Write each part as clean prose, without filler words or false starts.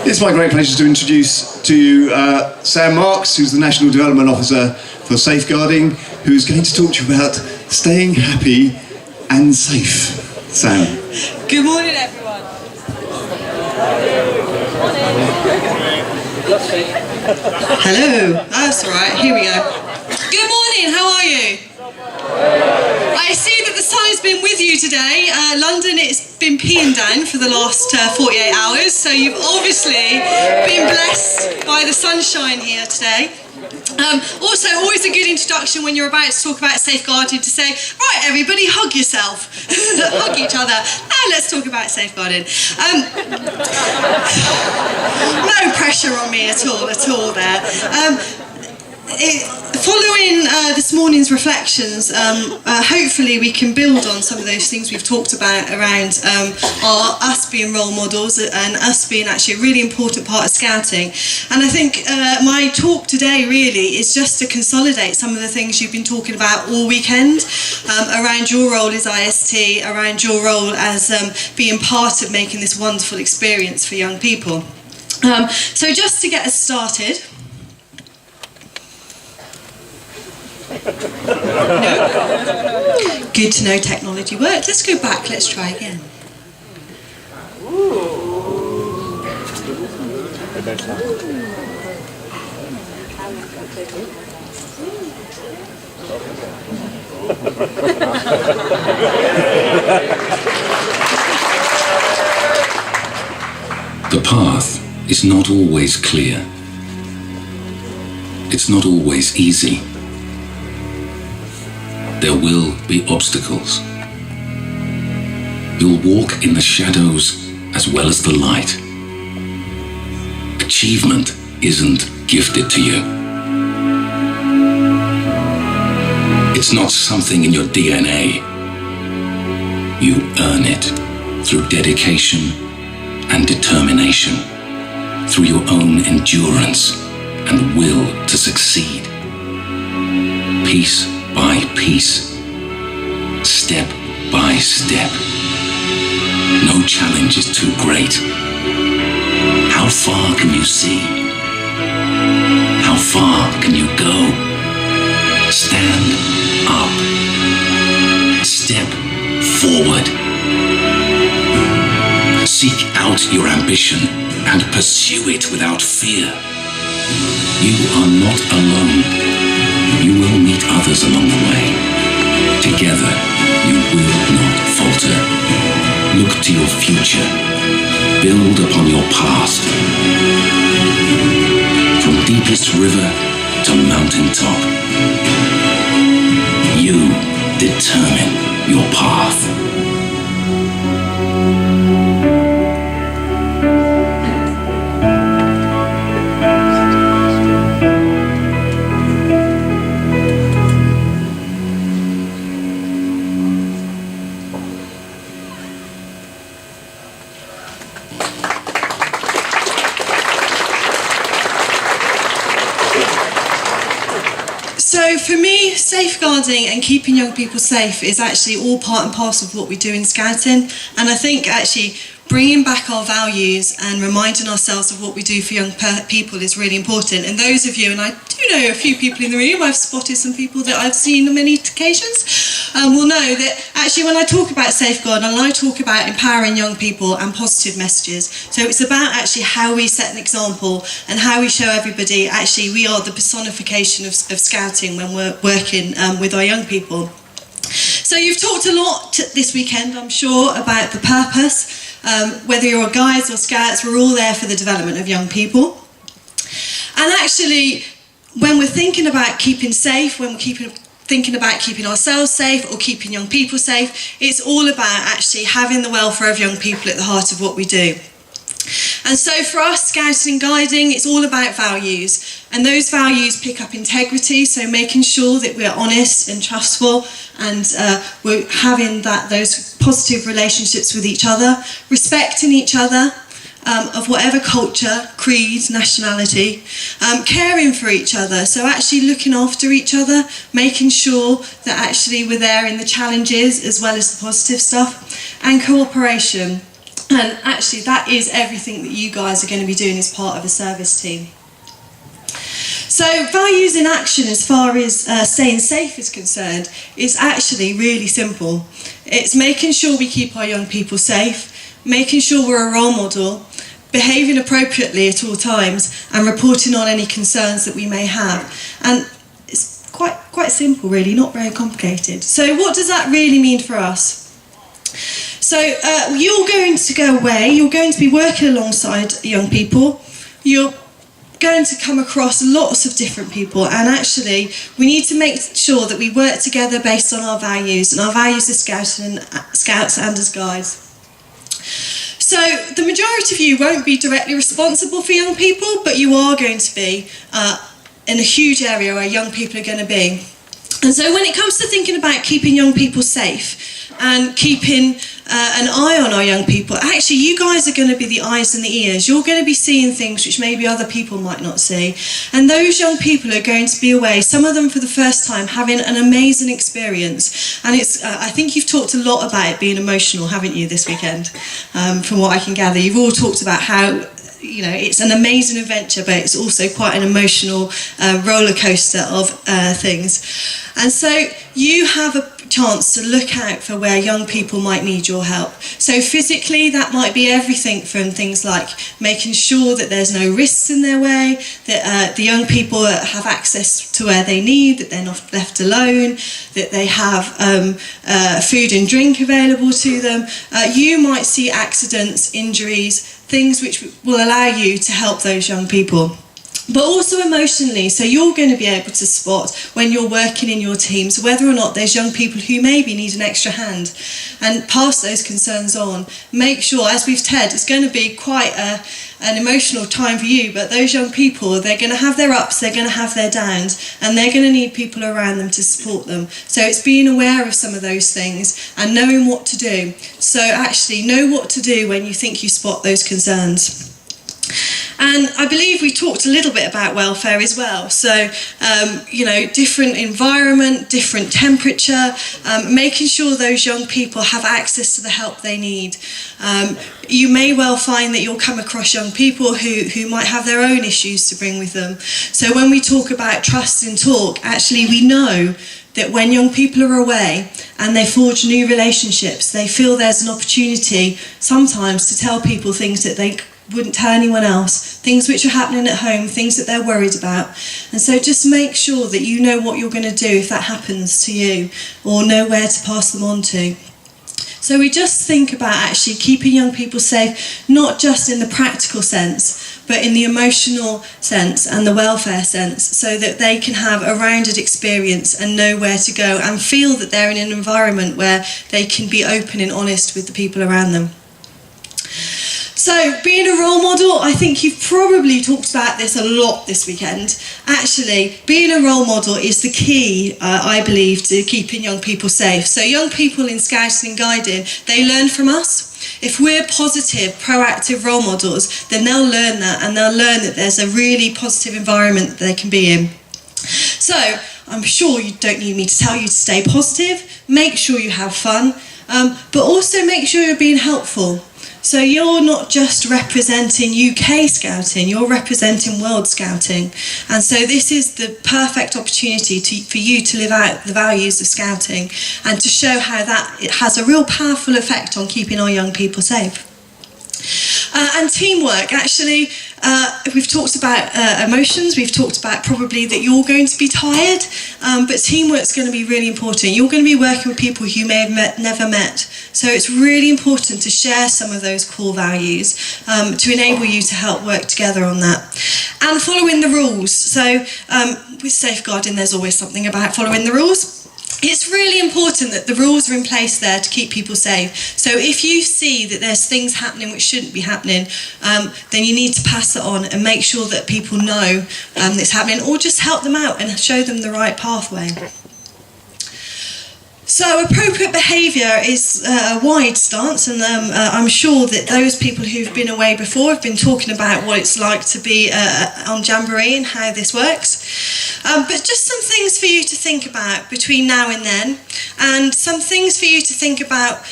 It's my great pleasure to introduce to you Sam Marks, who's the National Development Officer for Safeguarding, who's going to talk to you about staying happy and safe. Sam. Good morning, everyone. Hello. That's all right. Here we go. Good morning. How are you? I see that the sun's been with you today. London, it's been peeing down for the last 48 hours, so you've obviously been blessed by the sunshine here today. Also, always a good introduction when you're about to talk about safeguarding to say, right, everybody, hug yourself. Hug each other. Now let's talk about safeguarding. No pressure on me at all there. Following this morning's reflections, hopefully we can build on some of those things we've talked about around us being role models and us being actually a really important part of Scouting. And I think my talk today really is just to consolidate some of the things you've been talking about all weekend around your role as IST, around your role as being part of making this wonderful experience for young people. So just to get us started, good to know technology works. Let's go back, let's try again. The path is not always clear. It's not always easy. There will be obstacles. You'll walk in the shadows as well as the light. Achievement isn't gifted to you. It's not something in your DNA. You earn it through dedication and determination, through your own endurance and will to succeed. Piece by piece, step by step. No challenge is too great. How far can you see? How far can you go? Stand up. Step forward. Seek out your ambition and pursue it without fear. You are not alone. You will meet others along the way. Together, you will not falter. Look to your future. Build upon your past. From deepest river to mountain top, you determine your path. So for me, safeguarding and keeping young people safe is actually all part and parcel of what we do in Scouting. And I think actually bringing back our values and reminding ourselves of what we do for young people is really important. And those of you, and I do know a few people in the room, I've spotted some people that I've seen on many occasions, will know that actually when I talk about safeguarding, I talk about empowering young people and positive messages. So it's about actually how we set an example and how we show everybody actually we are the personification of Scouting when we're working with our young people. So you've talked a lot this weekend, I'm sure, about the purpose. Whether you're guides or scouts, we're all there for the development of young people. And actually, when we're thinking about keeping safe, when we're thinking about keeping ourselves safe or keeping young people safe, it's all about actually having the welfare of young people at the heart of what we do. And so for us, Scouting and Guiding, it's all about values. And those values pick up integrity, so making sure that we're honest and trustful and we're having those positive relationships with each other, respecting each other, of whatever culture, creed, nationality, caring for each other, so actually looking after each other, making sure that actually we're there in the challenges as well as the positive stuff, and cooperation. And actually that is everything that you guys are going to be doing as part of a service team. So values in action as far as staying safe is concerned is actually really simple. It's making sure we keep our young people safe, making sure we're a role model, behaving appropriately at all times, and reporting on any concerns that we may have. And it's quite simple really, not very complicated. So what does that really mean for us? So you're going to go away, you're going to be working alongside young people, you're going to come across lots of different people, and actually we need to make sure that we work together based on our values, and our values as scouts and as guides. So the majority of you won't be directly responsible for young people, but you are going to be in a huge area where young people are going to be. And so when it comes to thinking about keeping young people safe and keeping an eye on our young people, actually you guys are going to be the eyes and the ears. You're going to be seeing things which maybe other people might not see. And those young people are going to be away, some of them for the first time, having an amazing experience. And it's, I think you've talked a lot about it being emotional, haven't you, this weekend? From what I can gather, you've all talked about how it's an amazing adventure, but it's also quite an emotional roller coaster of things. And so you have a chance to look out for where young people might need your help. So physically, that might be everything from things like making sure that there's no risks in their way, that the young people have access to where they need, that they're not left alone, that they have food and drink available to them. You might see accidents, injuries, things which will allow you to help those young people. But also emotionally, so you're going to be able to spot when you're working in your teams whether or not there's young people who maybe need an extra hand, and pass those concerns on. Make sure, as we've said, it's going to be quite an emotional time for you, but those young people, they're going to have their ups, they're going to have their downs, and they're going to need people around them to support them. So it's being aware of some of those things and knowing what to do. So actually know what to do when you think you spot those concerns. And I believe we talked a little bit about welfare as well. So, different environment, different temperature, making sure those young people have access to the help they need. You may well find that you'll come across young people who might have their own issues to bring with them. So when we talk about trust and talk, actually we know that when young people are away and they forge new relationships, they feel there's an opportunity sometimes to tell people things that they wouldn't tell anyone else, things which are happening at home, things that they're worried about. And so just make sure that you know what you're going to do if that happens to you, or know where to pass them on to. So we just think about actually keeping young people safe, not just in the practical sense, but in the emotional sense and the welfare sense, so that they can have a rounded experience and know where to go and feel that they're in an environment where they can be open and honest with the people around them. So, being a role model, I think you've probably talked about this a lot this weekend. Actually, being a role model is the key, I believe, to keeping young people safe. So young people in scouting and guiding, they learn from us. If we're positive, proactive role models, then they'll learn that, and they'll learn that there's a really positive environment that they can be in. So, I'm sure you don't need me to tell you to stay positive, make sure you have fun, but also make sure you're being helpful. So you're not just representing UK Scouting, you're representing World Scouting. And so this is the perfect opportunity for you to live out the values of Scouting and to show how that it has a real powerful effect on keeping our young people safe. And teamwork, actually, we've talked about emotions, we've talked about probably that you're going to be tired, but teamwork's going to be really important. You're going to be working with people you may have never met. So it's really important to share some of those core values to enable you to help work together on that. And following the rules. So with safeguarding, there's always something about following the rules. It's really important that the rules are in place there to keep people safe. So if you see that there's things happening which shouldn't be happening, then you need to pass it on and make sure that people know it's happening, or just help them out and show them the right pathway. So appropriate behaviour is a wide stance, and I'm sure that those people who've been away before have been talking about what it's like to be on Jamboree and how this works. But just some things for you to think about between now and then, and some things for you to think about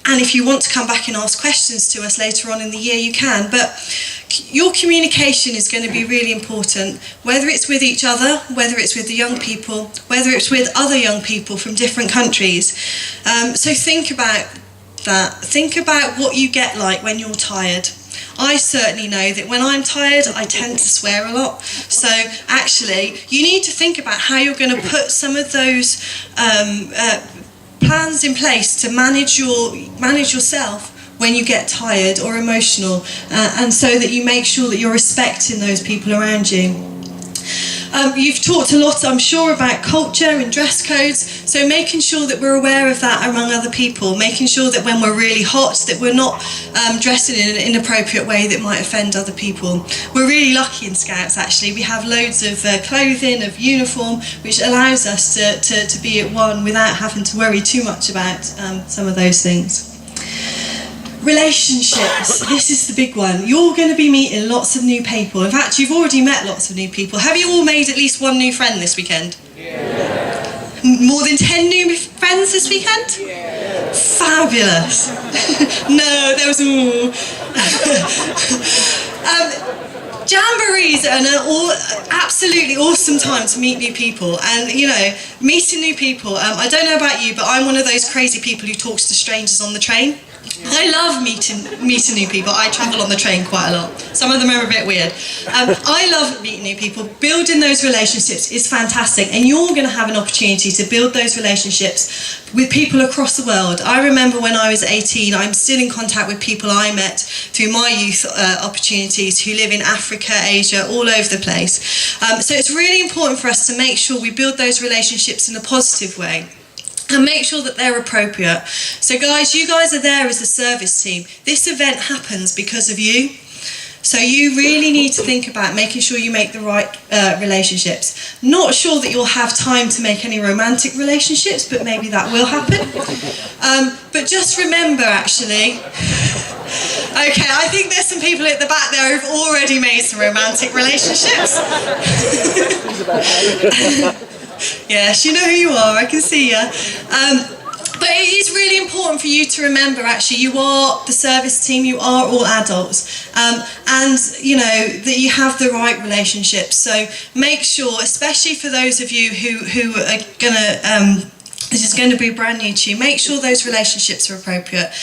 And if you want to come back and ask questions to us later on in the year, you can. But your communication is going to be really important, whether it's with each other, whether it's with the young people, whether it's with other young people from different countries. So think about that. Think about what you get like when you're tired. I certainly know that when I'm tired, I tend to swear a lot. So actually, you need to think about how you're going to put some of those plans in place to manage yourself when you get tired or emotional, and so that you make sure that you're respecting those people around you. You've talked a lot, I'm sure, about culture and dress codes, so making sure that we're aware of that among other people, making sure that when we're really hot that we're not dressing in an inappropriate way that might offend other people. We're really lucky in Scouts, actually. We have loads of clothing, of uniform, which allows us to be at one without having to worry too much about some of those things. Relationships, this is the big one. You're going to be meeting lots of new people. In fact, you've already met lots of new people. Have you all made at least one new friend this weekend? Yeah. More than 10 new friends this weekend? Yeah. Fabulous. No, there was more. Jamborees are an absolutely awesome time to meet new people, and meeting new people, I don't know about you, but I'm one of those crazy people who talks to strangers on the train. I love meeting new people. I travel on the train quite a lot. Some of them are a bit weird. I love meeting new people. Building those relationships is fantastic, and you're going to have an opportunity to build those relationships with people across the world. I remember when I was 18, I'm still in contact with people I met through my youth opportunities who live in Africa, Asia, all over the place. So it's really important for us to make sure we build those relationships in a positive way, and make sure that they're appropriate. So guys, you guys are there as a service team. This event happens because of you. So you really need to think about making sure you make the right relationships. Not sure that you'll have time to make any romantic relationships, but maybe that will happen. But just remember, actually, okay, I think there's some people at the back there who've already made some romantic relationships. Yes, you know who you are, I can see you. But it is really important for you to remember, actually, you are the service team, you are all adults, and that you have the right relationships. So make sure, especially for those of you who are this is going to be brand new to you, make sure those relationships are appropriate.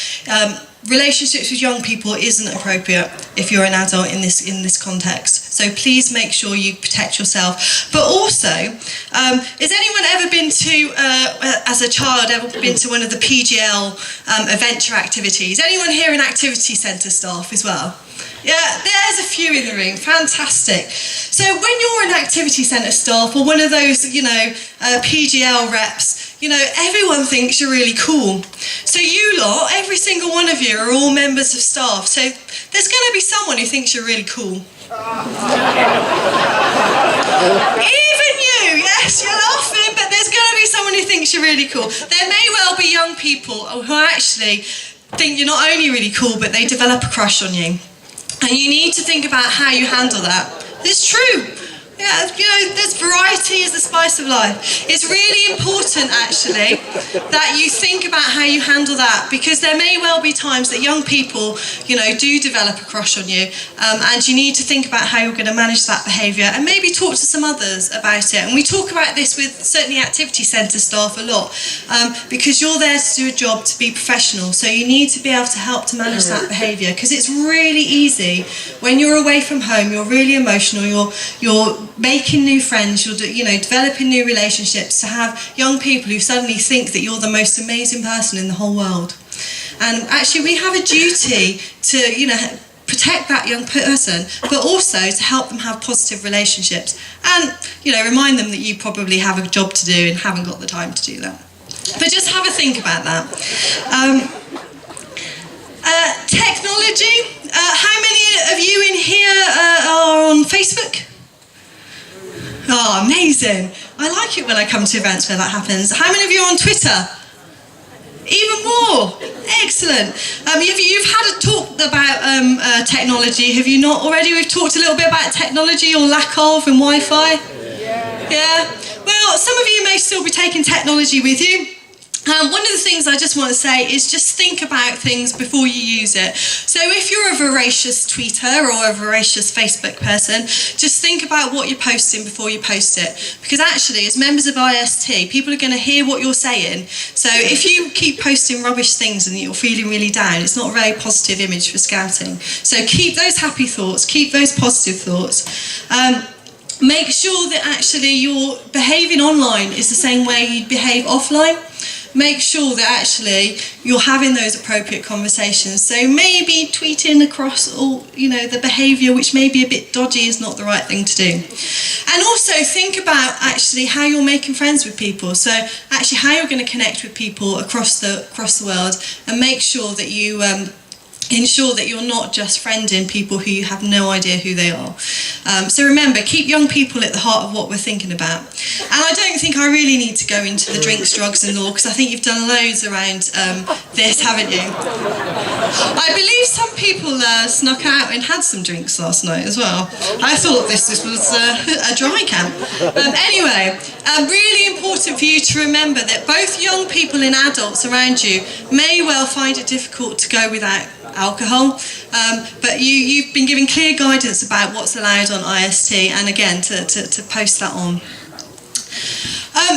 Relationships with young people isn't appropriate if you're an adult in this context. So please make sure you protect yourself. But also, has anyone ever been to, as a child, to one of the PGL adventure activities? Anyone here in activity centre staff as well? Yeah, there's a few in the room. Fantastic. So when you're an activity centre staff or one of those, PGL reps, everyone thinks you're really cool. So you lot, every single one of you are all members of staff. So there's going to be someone who thinks you're really cool. Even you, yes, you're laughing, but there's going to be someone who thinks you're really cool. There may well be young people who actually think you're not only really cool, but they develop a crush on you. And you need to think about how you handle that. It's true. Yeah, there's variety is the spice of life. It's really important, actually, that you think about how you handle that, because there may well be times that young people, do develop a crush on you, and you need to think about how you're going to manage that behaviour, and maybe talk to some others about it. And we talk about this with certainly activity centre staff a lot, because you're there to do a job, to be professional, so you need to be able to help to manage that behaviour, because it's really easy when you're away from home, you're really emotional, you're making new friends, you're developing new relationships, to have young people who suddenly think that you're the most amazing person in the whole world. And actually we have a duty to protect that young person, but also to help them have positive relationships, and remind them that you probably have a job to do and haven't got the time to do that. But just have a think about that. Technology. How many of you in here are on Facebook? Oh, amazing. I like it when I come to events where that happens. How many of you are on Twitter? Even more. Excellent. You've had a talk about technology, have you not already? We've talked a little bit about technology, or lack of, and Wi-Fi. Yeah. Well, some of you may still be taking technology with you. One of the things I just want to say is just think about things before you use it. So if you're a voracious tweeter or a voracious Facebook person, just think about what you're posting before you post it. Because actually, as members of IST, people are going to hear what you're saying. So if you keep posting rubbish things and you're feeling really down, it's not a very positive image for Scouting. So keep those happy thoughts, keep those positive thoughts. Make sure that actually you're behaving online is the same way you'd behave offline. Make sure that actually you're having those appropriate conversations. So maybe tweeting across all, the behaviour which may be a bit dodgy is not the right thing to do. And also think about actually how you're making friends with people. So actually how you're going to connect with people across the world, and make sure that you ensure that you're not just friending people who you have no idea who they are. So remember, keep young people at the heart of what we're thinking about. And I don't think I really need to go into the drinks, drugs and law, because I think you've done loads around this, haven't you? I believe some people snuck out and had some drinks last night as well. I thought this was a dry camp. Anyway, really important for you to remember that both young people and adults around you may well find it difficult to go without alcohol, but you've been given clear guidance about what's allowed on IST, and again to post that on.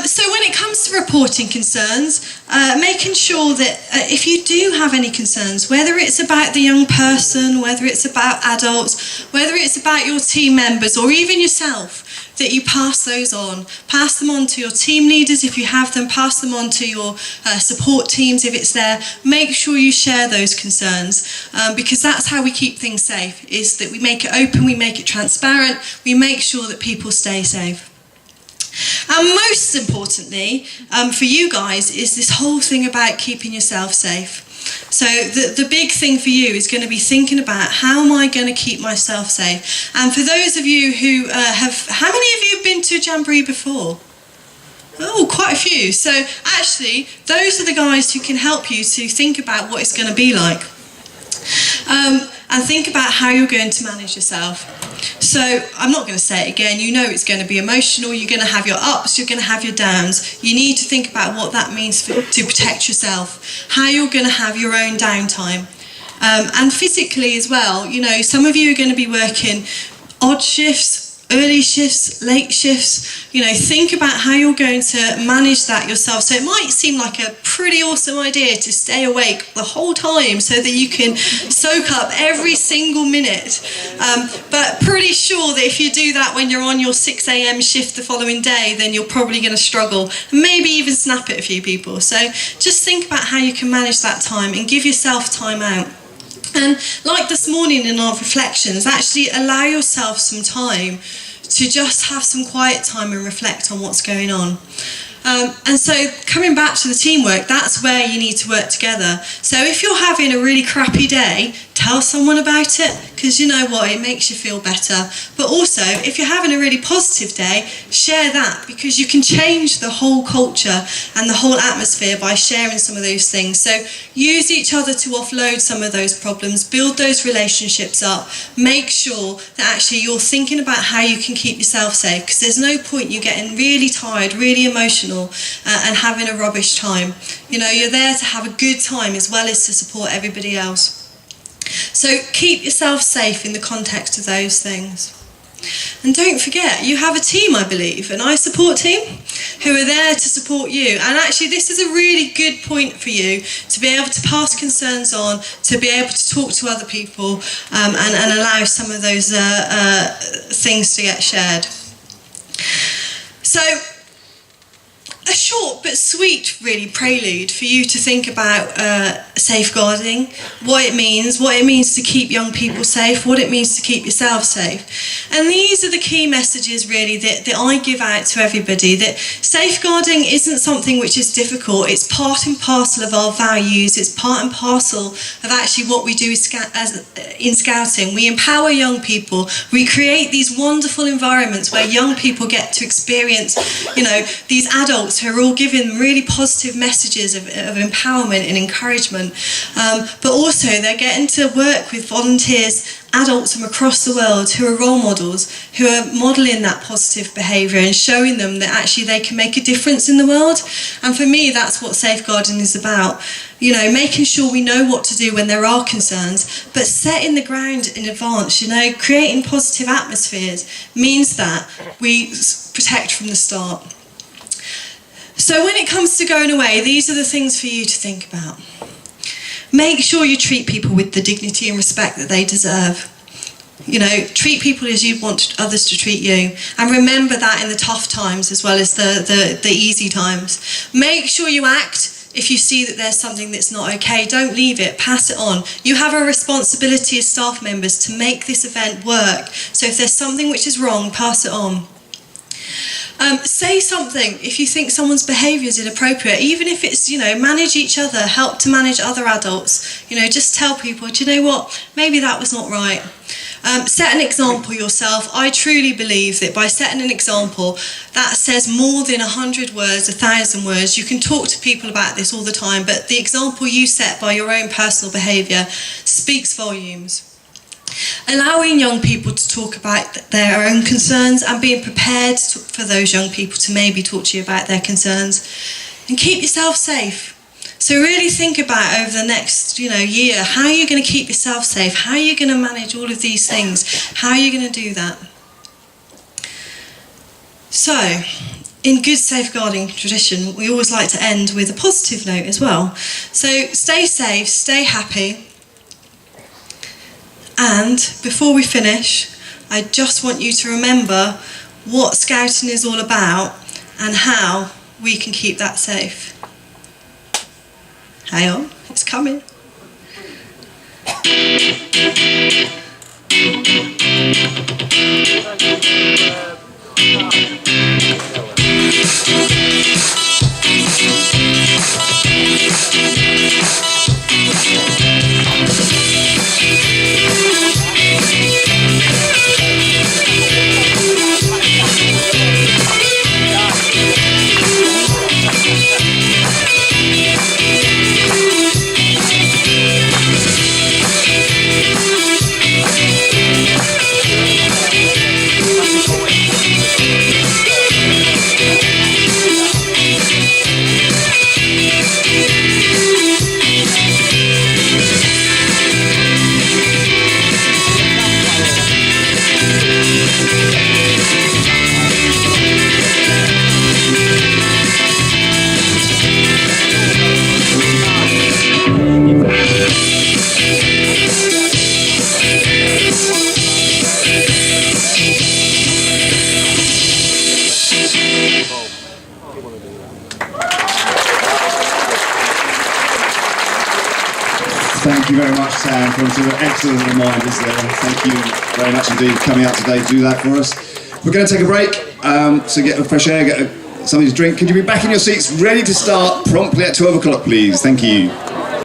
So when it comes to reporting concerns, making sure that if you do have any concerns, whether it's about the young person, whether it's about adults, whether it's about your team members or even yourself, that you pass those on. Pass them on to your team leaders if you have them, pass them on to your support teams if it's there. Make sure you share those concerns, because that's how we keep things safe, is that we make it open, we make it transparent, we make sure that people stay safe. And most importantly, for you guys, is this whole thing about keeping yourself safe. So the big thing for you is going to be thinking about, how am I going to keep myself safe? And for those of you who how many of you have been to a Jamboree before? Oh, quite a few. So actually, those are the guys who can help you to think about what it's going to be like. And think about how you're going to manage yourself. So I'm not going to say it again, you know it's going to be emotional, you're going to have your ups, you're going to have your downs. You need to think about what that means to protect yourself, how you're going to have your own downtime. And physically as well, some of you are going to be working odd shifts, early shifts, late shifts. Think about how you're going to manage that yourself. So it might seem like a pretty awesome idea to stay awake the whole time so that you can soak up every single minute. But pretty sure that if you do that when you're on your 6 a.m. shift the following day, then you're probably going to struggle and maybe even snap at a few people. So just think about how you can manage that time and give yourself time out. And like this morning in our reflections, actually allow yourself some time to just have some quiet time and reflect on what's going on. And so coming back to the teamwork, that's where you need to work together. So if you're having a really crappy day, tell someone about it, because you know what, it makes you feel better. But also, if you're having a really positive day, share that, because you can change the whole culture and the whole atmosphere by sharing some of those things. So use each other to offload some of those problems, build those relationships up, make sure that actually you're thinking about how you can keep yourself safe, because there's no point you getting really tired, really emotional, and having a rubbish time. You're there to have a good time as well as to support everybody else. So keep yourself safe in the context of those things. And don't forget, you have a team, I believe, an iSupport team, who are there to support you. And actually, this is a really good point for you to be able to pass concerns on, to be able to talk to other people, and allow some of those things to get shared. So, a short but sweet, really, prelude for you to think about safeguarding, what it means to keep young people safe, what it means to keep yourself safe. And these are the key messages, really, that I give out to everybody, that safeguarding isn't something which is difficult. It's part and parcel of our values. It's part and parcel of actually what we do in Scouting. We empower young people. We create these wonderful environments where young people get to experience, these adults who are all giving them really positive messages of empowerment and encouragement. But also they're getting to work with volunteers, adults from across the world who are role models, who are modelling that positive behaviour and showing them that actually they can make a difference in the world. And for me, that's what safeguarding is about. You know, making sure we know what to do when there are concerns, but setting the ground in advance, you know, creating positive atmospheres means that we protect from the start. So when it comes to going away, these are the things for you to think about. Make sure you treat people with the dignity and respect that they deserve. You know, treat people as you want others to treat you. And remember that in the tough times as well as the easy times. Make sure you act if you see that there's something that's not okay. Don't leave it, pass it on. You have a responsibility as staff members to make this event work. So if there's something which is wrong, pass it on. Say something if you think someone's behaviour is inappropriate, even if it's, you know, manage each other, help to manage other adults. You know, just tell people, do you know what, maybe that was not right. Set an example yourself. I truly believe that by setting an example, that says more than 100 words, 1,000 words. You can talk to people about this all the time, but the example you set by your own personal behaviour speaks volumes. Allowing young people to talk about their own concerns and being prepared for those young people to maybe talk to you about their concerns. And keep yourself safe. So really think about over the next, you know, year, how you're going to keep yourself safe, how you're going to manage all of these things, how you're going to do that. So, in good safeguarding tradition, we always like to end with a positive note as well. So stay safe, stay happy. And before we finish, I just want you to remember what Scouting is all about and how we can keep that safe. Hang on, it's coming. Thank you very much, Sam, for some excellent reminders there. Thank you very much indeed for coming out today to do that for us. We're going to take a break, so get a fresh air, get something to drink. Could you be back in your seats, ready to start promptly at 12 o'clock, please? Thank you.